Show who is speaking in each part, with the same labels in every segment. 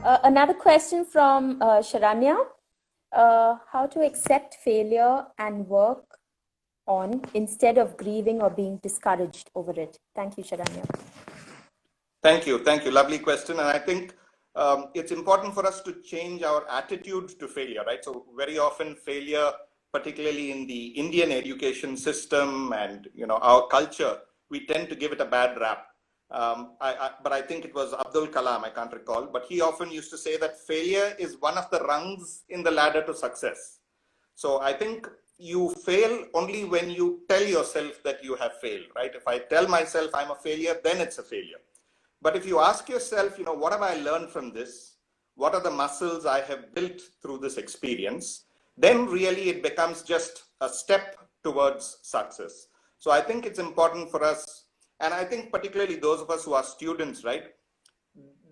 Speaker 1: Another question from Sharanya. How to accept failure and work on instead of grieving or being discouraged over it? Thank you, Sharanya.
Speaker 2: Thank you. Lovely question. And I think it's important for us to change our attitude to failure, right? So very often failure, particularly in the Indian education system and our culture, we tend to give it a bad rap. But I think it was Abdul Kalam, I can't recall, but he often used to say that failure is one of the rungs in the ladder to success. So I think you fail only when you tell yourself that you have failed, right? If I tell myself I'm a failure, then it's a failure. But if you ask yourself, what have I learned from this? What are the muscles I have built through this experience? Then really it becomes just a step towards success. So I think it's important for us, and I think particularly those of us who are students, right?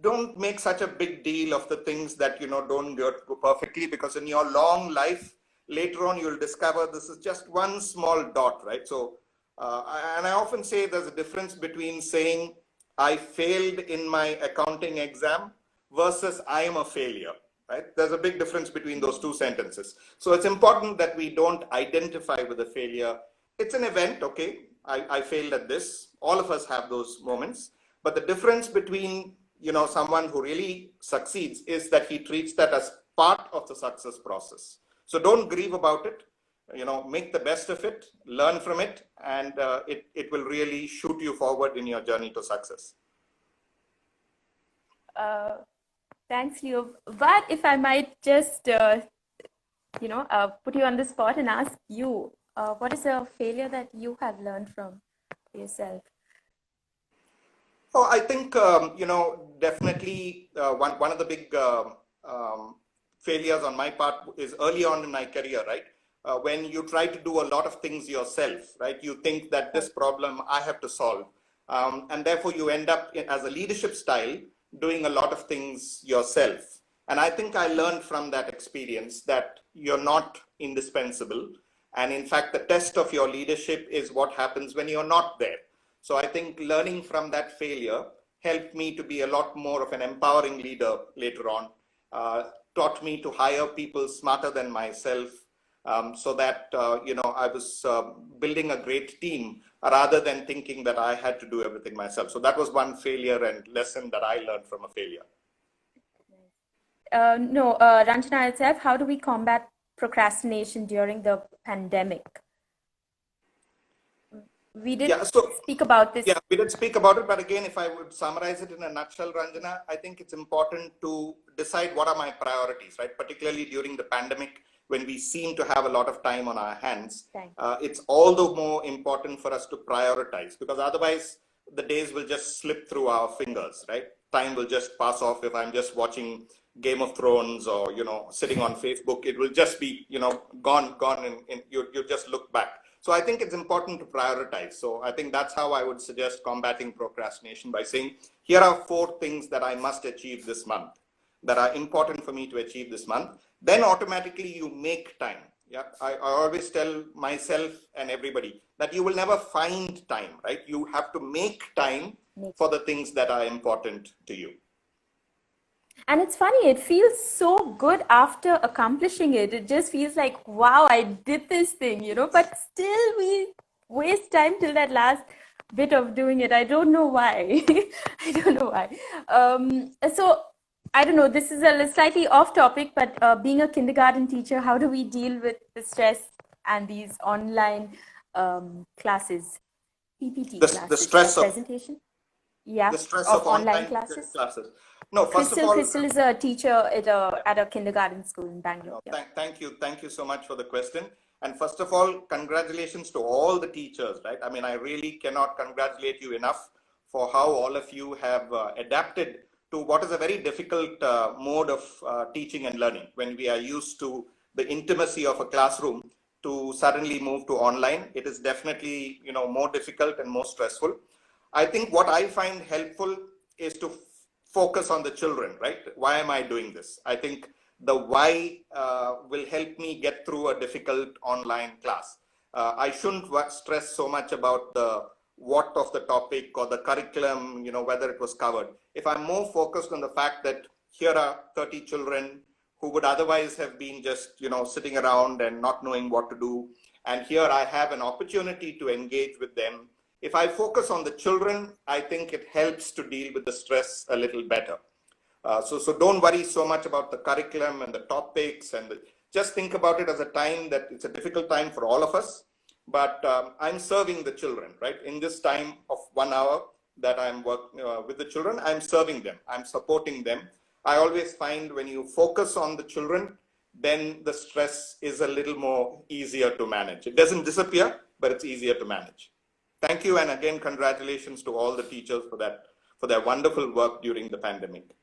Speaker 2: Don't make such a big deal of the things that, don't go perfectly, because in your long life, later on, you'll discover this is just one small dot, right? So, and I often say there's a difference between saying, I failed in my accounting exam versus I am a failure, right? There's a big difference between those two sentences. So it's important that we don't identify with a failure. It's an event, okay? I failed at this. All of us have those moments. But the difference between, someone who really succeeds is that he treats that as part of the success process. So don't grieve about it. Make the best of it, learn from it, and it will really shoot you forward in your journey to success.
Speaker 1: Thanks, Leo. But if I might just, put you on the spot and ask you, what is a failure that you have learned from yourself?
Speaker 2: Oh, I think, definitely one of the big failures on my part is early on in my career, right? When you try to do a lot of things yourself, right? You think that this problem I have to solve. And therefore you end up as a leadership style doing a lot of things yourself. And I think I learned from that experience that you're not indispensable. And in fact, the test of your leadership is what happens when you're not there. So I think learning from that failure helped me to be a lot more of an empowering leader later on, taught me to hire people smarter than myself, so that, I was building a great team rather than thinking that I had to do everything myself. So that was one failure and lesson that I learned from a failure.
Speaker 1: Ranjana itself, how do we combat procrastination during the pandemic? We did speak about this.
Speaker 2: Yeah, we did speak about it. But again, if I would summarize it in a nutshell, Ranjana, I think it's important to decide what are my priorities, right? Particularly during the pandemic, when we seem to have a lot of time on our hands, it's all the more important for us to prioritize, because otherwise the days will just slip through our fingers, right? Time will just pass off. If I'm just watching Game of Thrones or, sitting on Facebook, it will just be, gone, and you just look back. So I think it's important to prioritize. So I think that's how I would suggest combating procrastination, by saying, here are 4 things that I must achieve this month, that are important for me to achieve this month. Then automatically you make time. Yeah, I always tell myself and everybody that you will never find time, right? You have to make time for the things that are important to you.
Speaker 1: And it's funny, it feels so good after accomplishing it. It just feels like, wow, I did this thing, but still we waste time till that last bit of doing it. I don't know why. So I don't know, this is a slightly off topic, but being a kindergarten teacher, how do we deal with the stress and these online classes, PPT classes,
Speaker 2: the stress of
Speaker 1: presentation? Yeah,
Speaker 2: the stress
Speaker 1: of online classes.
Speaker 2: No, first of all,
Speaker 1: Crystal is a teacher at a kindergarten school in Bangalore.
Speaker 2: No, thank you so much for the question. And first of all, congratulations to all the teachers, right? I mean, I really cannot congratulate you enough for how all of you have adapted to what is a very difficult mode of teaching and learning. When we are used to the intimacy of a classroom, to suddenly move to online, it is definitely, more difficult and more stressful. I think what I find helpful is to focus on the children, right? Why am I doing this? I think the why will help me get through a difficult online class. I shouldn't stress so much about the what of the topic or the curriculum, whether it was covered. If I'm more focused on the fact that here are 30 children who would otherwise have been just, sitting around and not knowing what to do. And here I have an opportunity to engage with them. If I focus on the children, I think it helps to deal with the stress a little better. So don't worry so much about the curriculum and the topics, and just think about it as a time that it's a difficult time for all of us. But I'm serving the children, right? In this time of 1 hour that I'm working with the children, I'm serving them, I'm supporting them. I always find when you focus on the children, then the stress is a little more easier to manage. It doesn't disappear, but it's easier to manage. Thank you, and again, congratulations to all the teachers for their wonderful work during the pandemic.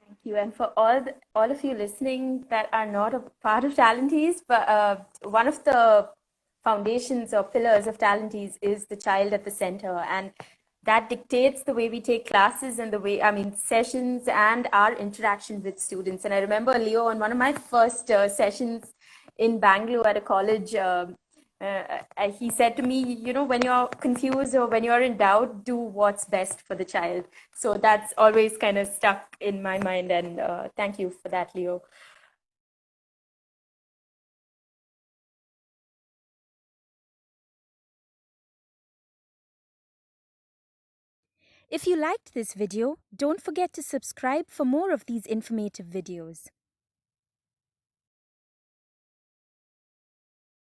Speaker 1: Thank you. And for all of you listening that are not a part of TalentEase, but one of the foundations or pillars of TalentEase is the child at the center. And that dictates the way we take classes and the way, sessions and our interaction with students. And I remember, Leo, on one of my first sessions in Bangalore at a college, he said to me, when you're confused or when you're in doubt, do what's best for the child. So that's always kind of stuck in my mind. And thank you for that, Leo.
Speaker 3: If you liked this video, don't forget to subscribe for more of these informative videos.